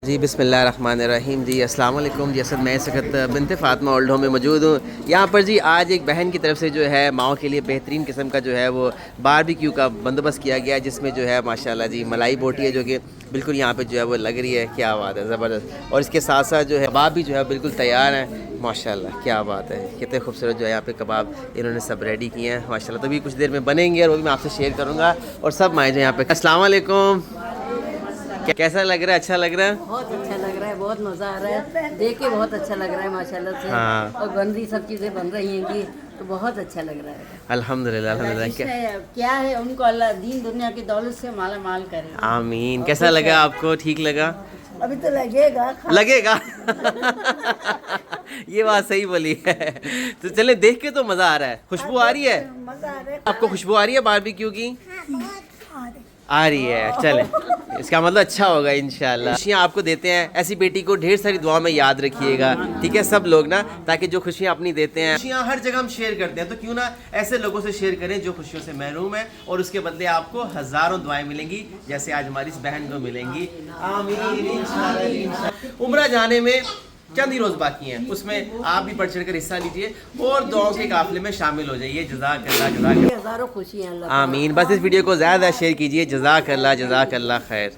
जी बिस्मिल्लाहिर्रहमानिर्रहीम जी अस्सलाम वालेकुम जी। असद मैं सकत बिनते फ़ातिमा ओल्ड होम में मौजूद हूँ। यहाँ पर जी आज एक बहन की तरफ से जो है माओ के लिए बेहतरीन किस्म का जो है वो बारबेक्यू का बंदोबस्त किया गया है, जिसमें जो है माशाल्लाह जी मलाई बोटी है जो कि बिल्कुल यहाँ पे जो है वो लग रही है। क्या बात है, ज़बरदस्त। और इसके साथ साथ जो है कबाब भी जो है बिल्कुल तैयार हैं माशाल्लाह। क्या बात है, कितने खूबसूरत जो है यहाँ पे कबाब इन्होंने सब रेडी किए हैं माशाल्लाह। तो भी कुछ देर में बनेंगे और वो भी मैं आपसे शेयर करूँगा। और सब माए जो यहाँ पे। अस्सलाम वालेकुम, कैसा लग रहा है? अच्छा लग रहा है? बहुत अच्छा लग रहा है, बहुत मज़ा आ रहा है, देख के बहुत अच्छा लग रहा है माशाल्लाह से। हाँ। और बन रही सब चीज़ें बन रही हैं कि तो बहुत अच्छा लग रहा है। अल्हम्दुलिल्लाह अल्हम्दुलिल्लाह। क्या है, उनको अल्लाह दीन दुनिया की दौलत से माला माल करे। आमीन। कैसा लगा आपको? ठीक लगा? अभी तो लगेगा लगेगा ये बात सही बोली है। तो चले, देख के तो मज़ा आ रहा है। खुशबू आ रही है? मज़ा आ रहा है। आपको खुशबू आ रही है बारबेक्यू की? आ रही है, चले इसका मतलब अच्छा होगा इंशाल्लाह। खुशियाँ आपको देते हैं, ऐसी बेटी को ढेर सारी दुआ में याद रखिएगा, ठीक है सब लोग ना, ताकि जो खुशियाँ अपनी देते हैं, खुशियाँ हर जगह हम शेयर करते हैं, तो क्यों ना ऐसे लोगों से शेयर करें जो खुशियों से महरूम है, और उसके बदले आपको हज़ारों दुआएं मिलेंगी, जैसे आज हमारी इस बहन को मिलेंगी। आमीन इंशाल्लाह। उम्रा जाने में चंद ही रोज़ बाकी हैं, उसमें आप भी बढ़ चढ़ कर हिस्सा लीजिए और दुआओं के काफिले में शामिल हो जाइए। जज़ाकल्लाह जज़ाकल्लाह। हज़ारों खुशियाँ। आमीन। बस इस वीडियो को ज़्यादा शेयर कीजिए। जज़ाकल्लाह जज़ाकल्लाह खैर।